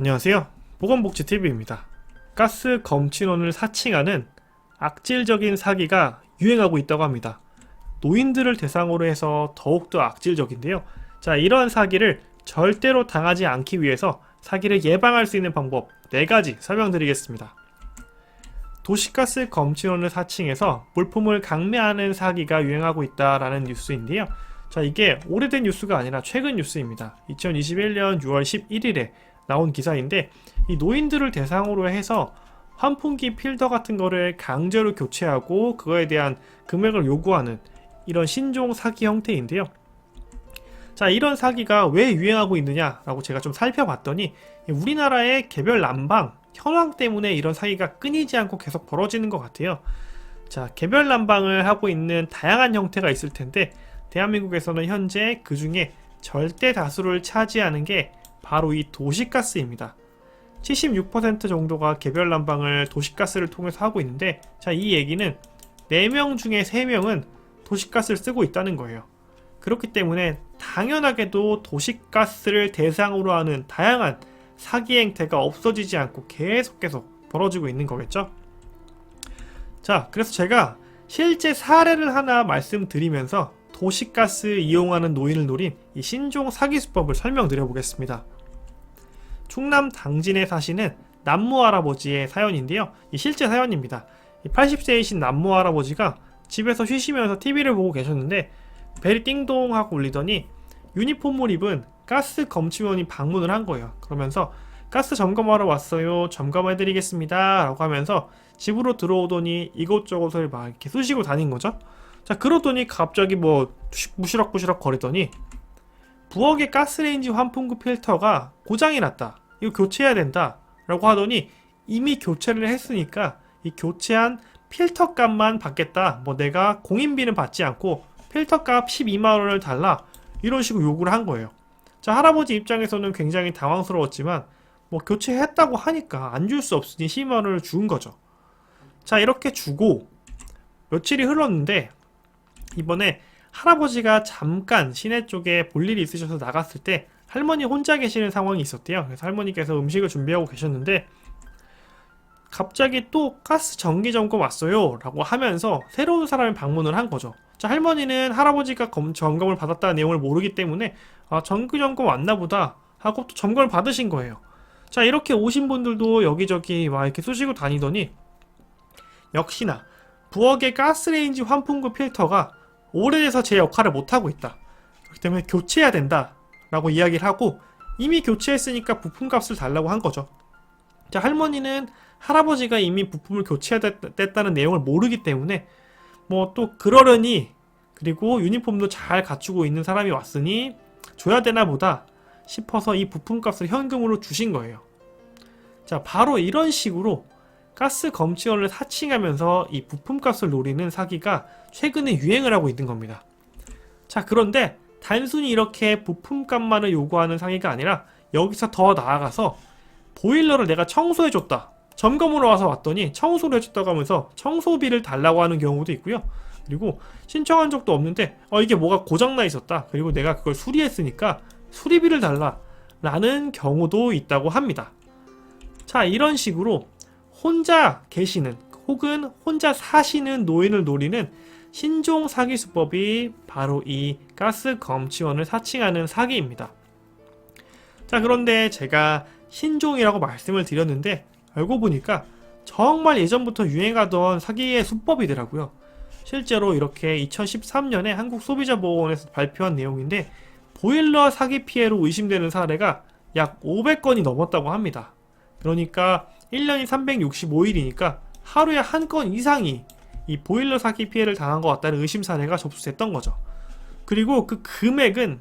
안녕하세요. 보건복지TV입니다. 가스 검침원을 사칭하는 악질적인 사기가 유행하고 있다고 합니다. 노인들을 대상으로 해서 더욱더 악질적인데요. 자, 이러한 사기를 절대로 당하지 않기 위해서 사기를 예방할 수 있는 방법 4가지 설명드리겠습니다. 도시가스 검침원을 사칭해서 물품을 강매하는 사기가 유행하고 있다라는 뉴스인데요. 자, 이게 오래된 뉴스가 아니라 최근 뉴스입니다. 2021년 6월 11일에 나온 기사인데, 이 노인들을 대상으로 해서 환풍기 필터 같은 거를 강제로 교체하고 그거에 대한 금액을 요구하는 이런 신종 사기 형태인데요. 자, 이런 사기가 왜 유행하고 있느냐라고 제가 좀 살펴봤더니 우리나라의 개별 난방 현황 때문에 이런 사기가 끊이지 않고 계속 벌어지는 것 같아요. 자, 개별 난방을 하고 있는 다양한 형태가 있을 텐데, 대한민국에서는 현재 그 중에 절대 다수를 차지하는 게 바로 이 도시가스입니다. 76% 정도가 개별 난방을 도시가스를 통해서 하고 있는데, 자, 이 얘기는 4명 중에 3명은 도시가스를 쓰고 있다는 거예요. 그렇기 때문에 당연하게도 도시가스를 대상으로 하는 다양한 사기 행태가 없어지지 않고 계속 벌어지고 있는 거겠죠. 자, 그래서 제가 실제 사례를 하나 말씀드리면서 도시가스 이용하는 노인을 노린 이 신종 사기 수법을 설명드려 보겠습니다. 충남 당진에 사시는 남모 할아버지의 사연인데요. 이 실제 사연입니다. 80세이신 남모 할아버지가 집에서 쉬시면서 TV를 보고 계셨는데 벨이 띵동 하고 울리더니 유니폼을 입은 가스 검침원이 방문을 한 거예요. 그러면서 가스 점검하러 왔어요. 점검해드리겠습니다. 라고 하면서 집으로 들어오더니 이것저것을 막 이렇게 쑤시고 다닌 거죠. 자, 그러더니 갑자기 뭐 무시럭무시럭 거리더니 부엌의 가스레인지 환풍구 필터가 고장이 났다. 이거 교체해야 된다. 라고 하더니 이미 교체를 했으니까 이 교체한 필터 값만 받겠다. 뭐 내가 공인비는 받지 않고 필터 값 12만원을 달라. 이런 식으로 요구를 한 거예요. 자, 할아버지 입장에서는 굉장히 당황스러웠지만 뭐 교체했다고 하니까 안 줄 수 없으니 12만원을 준 거죠. 자, 이렇게 주고 며칠이 흘렀는데 이번에 할아버지가 잠깐 시내 쪽에 볼 일이 있으셔서 나갔을 때 할머니 혼자 계시는 상황이 있었대요. 그래서 할머니께서 음식을 준비하고 계셨는데 갑자기 또 가스 정기 점검 왔어요 라고 하면서 새로운 사람이 방문을 한 거죠. 자, 할머니는 할아버지가 점검을 받았다는 내용을 모르기 때문에 정기 점검 왔나 보다 하고 또 점검을 받으신 거예요. 자, 이렇게 오신 분들도 여기저기 막 이렇게 쑤시고 다니더니 역시나 부엌의 가스레인지 환풍구 필터가 오래돼서 제 역할을 못하고 있다. 그렇기 때문에 교체해야 된다 라고 이야기를 하고 이미 교체했으니까 부품값을 달라고 한 거죠. 자, 할머니는 할아버지가 이미 부품을 교체했다는 내용을 모르기 때문에 뭐 또 그러려니, 그리고 유니폼도 잘 갖추고 있는 사람이 왔으니 줘야 되나 보다 싶어서 이 부품값을 현금으로 주신 거예요. 자, 바로 이런 식으로 가스 검침원을 사칭하면서 이 부품값을 노리는 사기가 최근에 유행을 하고 있는 겁니다. 자, 그런데 단순히 이렇게 부품값만을 요구하는 사기가 아니라 여기서 더 나아가서 보일러를 내가 청소해줬다. 점검으로 와서 왔더니 청소를 해줬다고 하면서 청소비를 달라고 하는 경우도 있고요. 그리고 신청한 적도 없는데 이게 뭐가 고장나 있었다. 그리고 내가 그걸 수리했으니까 수리비를 달라 라는 경우도 있다고 합니다. 자, 이런 식으로 혼자 계시는 혹은 혼자 사시는 노인을 노리는 신종 사기 수법이 바로 이 가스 검침원을 사칭하는 사기입니다. 자, 그런데 제가 신종이라고 말씀을 드렸는데 알고 보니까 정말 예전부터 유행하던 사기의 수법이더라고요. 실제로 이렇게 2013년에 한국소비자보호원에서 발표한 내용인데 보일러 사기 피해로 의심되는 사례가 약 500건이 넘었다고 합니다. 그러니까 1년이 365일이니까 하루에 한 건 이상이 이 보일러 사기 피해를 당한 것 같다는 의심 사례가 접수됐던 거죠. 그리고 그 금액은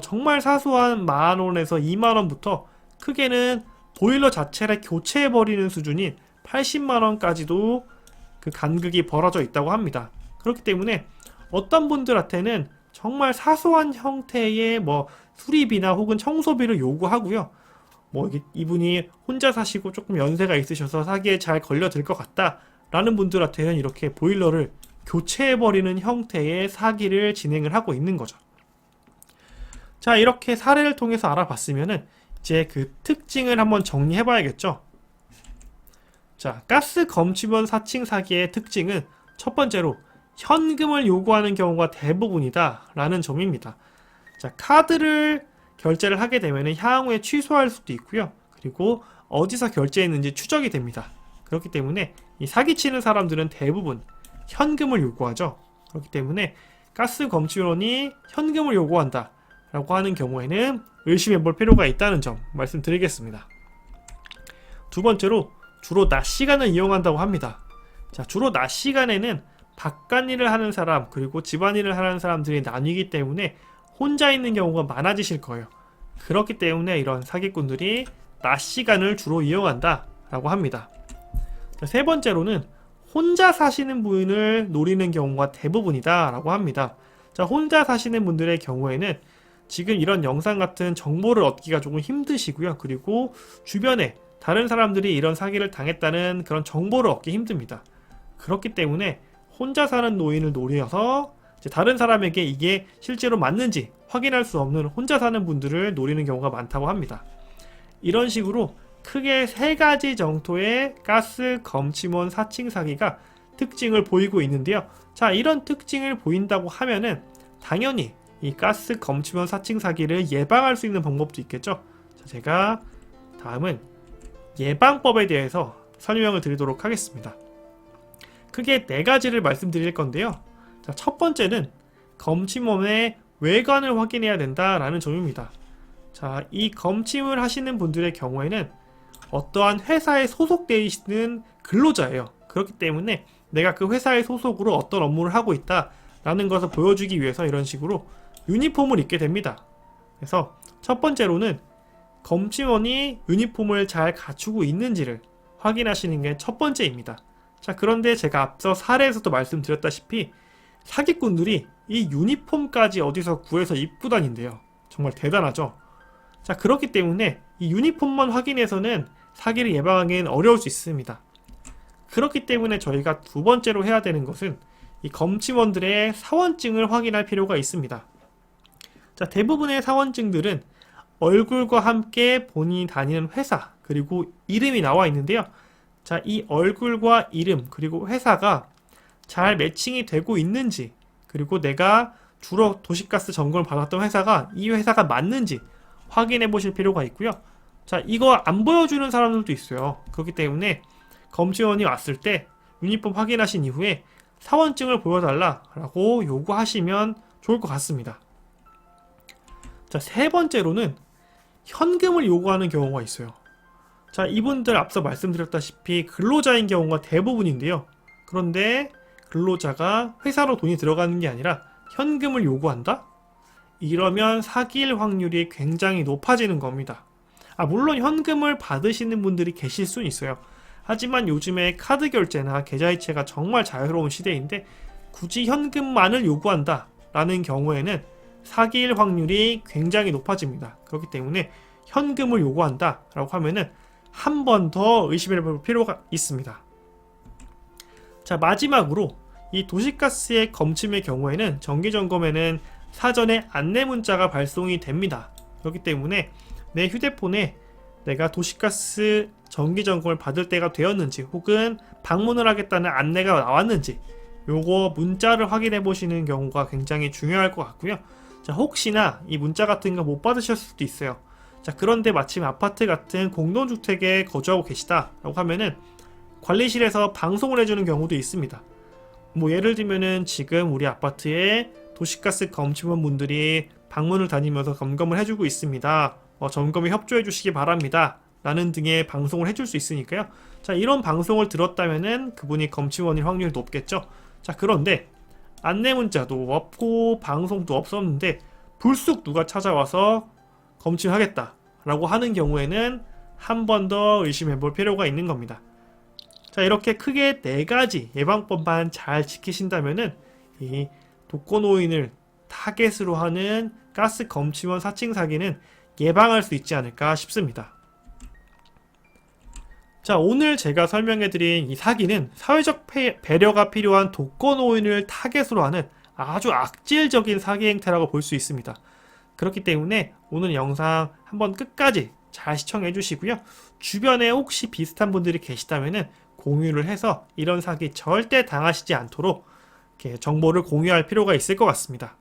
정말 사소한 만원에서 2만원부터 크게는 보일러 자체를 교체해버리는 수준인 80만원까지도 그 간극이 벌어져 있다고 합니다. 그렇기 때문에 어떤 분들한테는 정말 사소한 형태의 수리비나 혹은 청소비를 요구하고요. 이분이 혼자 사시고 조금 연세가 있으셔서 사기에 잘 걸려들 것 같다 라는 분들한테는 이렇게 보일러를 교체해버리는 형태의 사기를 진행을 하고 있는 거죠. 자, 이렇게 사례를 통해서 알아봤으면은 이제 그 특징을 한번 정리해 봐야겠죠. 자, 가스 검침원 사칭 사기의 특징은 첫 번째로 현금을 요구하는 경우가 대부분이다 라는 점입니다. 자, 카드를 결제를 하게 되면 향후에 취소할 수도 있고요. 그리고 어디서 결제했는지 추적이 됩니다. 그렇기 때문에 이 사기치는 사람들은 대부분 현금을 요구하죠. 그렇기 때문에 가스 검침원이 현금을 요구한다 라고 하는 경우에는 의심해 볼 필요가 있다는 점 말씀드리겠습니다. 두 번째로 주로 낮 시간을 이용한다고 합니다. 자, 주로 낮 시간에는 바깥일을 하는 사람 그리고 집안일을 하는 사람들이 나뉘기 때문에 혼자 있는 경우가 많아지실 거예요. 그렇기 때문에 이런 사기꾼들이 낮 시간을 주로 이용한다 라고 합니다. 자, 세 번째로는 혼자 사시는 분을 노리는 경우가 대부분이다 라고 합니다. 자, 혼자 사시는 분들의 경우에는 지금 이런 영상 같은 정보를 얻기가 조금 힘드시고요. 그리고 주변에 다른 사람들이 이런 사기를 당했다는 그런 정보를 얻기 힘듭니다. 그렇기 때문에 혼자 사는 노인을 노려서 다른 사람에게 이게 실제로 맞는지 확인할 수 없는 혼자 사는 분들을 노리는 경우가 많다고 합니다. 이런 식으로 크게 세 가지 정도의 가스 검침원 사칭 사기가 특징을 보이고 있는데요. 자, 이런 특징을 보인다고 하면은 당연히 이 가스 검침원 사칭 사기를 예방할 수 있는 방법도 있겠죠. 자, 제가 다음은 예방법에 대해서 설명을 드리도록 하겠습니다. 크게 네 가지를 말씀드릴 건데요. 자, 첫 번째는 검침원의 외관을 확인해야 된다라는 점입니다. 자, 이 검침을 하시는 분들의 경우에는 어떠한 회사에 소속되어 있는 근로자예요. 그렇기 때문에 내가 그 회사의 소속으로 어떤 업무를 하고 있다라는 것을 보여주기 위해서 이런 식으로 유니폼을 입게 됩니다. 그래서 첫 번째로는 검침원이 유니폼을 잘 갖추고 있는지를 확인하시는 게 첫 번째입니다. 자, 그런데 제가 앞서 사례에서도 말씀드렸다시피 사기꾼들이 이 유니폼까지 어디서 구해서 입고 다닌대요. 정말 대단하죠? 자, 그렇기 때문에 이 유니폼만 확인해서는 사기를 예방하기는 어려울 수 있습니다. 그렇기 때문에 저희가 두 번째로 해야 되는 것은 이 검침원들의 사원증을 확인할 필요가 있습니다. 자, 대부분의 사원증들은 얼굴과 함께 본인이 다니는 회사 그리고 이름이 나와 있는데요. 자, 이 얼굴과 이름 그리고 회사가 잘 매칭이 되고 있는지 그리고 내가 주로 도시가스 점검을 받았던 회사가 이 회사가 맞는지 확인해 보실 필요가 있고요. 자, 이거 안 보여주는 사람들도 있어요. 그렇기 때문에 검침원이 왔을 때 유니폼 확인하신 이후에 사원증을 보여달라고 요구하시면 좋을 것 같습니다. 자, 세 번째로는 현금을 요구하는 경우가 있어요. 자, 이분들 앞서 말씀드렸다시피 근로자인 경우가 대부분인데요. 그런데 근로자가 회사로 돈이 들어가는 게 아니라 현금을 요구한다? 이러면 사기일 확률이 굉장히 높아지는 겁니다. 물론 현금을 받으시는 분들이 계실 수는 있어요. 하지만 요즘에 카드 결제나 계좌이체가 정말 자유로운 시대인데 굳이 현금만을 요구한다 라는 경우에는 사기일 확률이 굉장히 높아집니다. 그렇기 때문에 현금을 요구한다 라고 하면은 한 번 더 의심해 볼 필요가 있습니다. 자, 마지막으로 이 도시가스의 검침의 경우에는 정기점검에는 사전에 안내 문자가 발송이 됩니다. 그렇기 때문에 내 휴대폰에 내가 도시가스 정기점검을 받을 때가 되었는지 혹은 방문을 하겠다는 안내가 나왔는지 요거 문자를 확인해 보시는 경우가 굉장히 중요할 것 같고요. 자, 혹시나 이 문자 같은 거 못 받으셨을 수도 있어요. 자, 그런데 마침 아파트 같은 공동주택에 거주하고 계시다 라고 하면은 관리실에서 방송을 해주는 경우도 있습니다. 뭐 예를 들면은 지금 우리 아파트에 도시가스 검침원 분들이 방문을 다니면서 점검을 해주고 있습니다. 점검에 협조해 주시기 바랍니다. 라는 등의 방송을 해줄 수 있으니까요. 자, 이런 방송을 들었다면은 그분이 검침원일 확률이 높겠죠. 자, 그런데 안내 문자도 없고 방송도 없었는데 불쑥 누가 찾아와서 검침하겠다 라고 하는 경우에는 한 번 더 의심해 볼 필요가 있는 겁니다. 자, 이렇게 크게 네 가지 예방법만 잘 지키신다면은 이 독거노인을 타겟으로 하는 가스 검침원 사칭 사기는 예방할 수 있지 않을까 싶습니다. 자, 오늘 제가 설명해드린 이 사기는 사회적 배려가 필요한 독거노인을 타겟으로 하는 아주 악질적인 사기 행태라고 볼 수 있습니다. 그렇기 때문에 오늘 영상 한번 끝까지 잘 시청해 주시고요. 주변에 혹시 비슷한 분들이 계시다면은 공유를 해서 이런 사기 절대 당하시지 않도록 이렇게 정보를 공유할 필요가 있을 것 같습니다.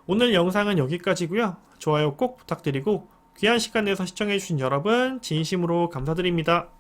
오늘 영상은 여기까지고요. 좋아요 꼭 부탁드리고 귀한 시간 내서 시청해 주신 여러분 진심으로 감사드립니다.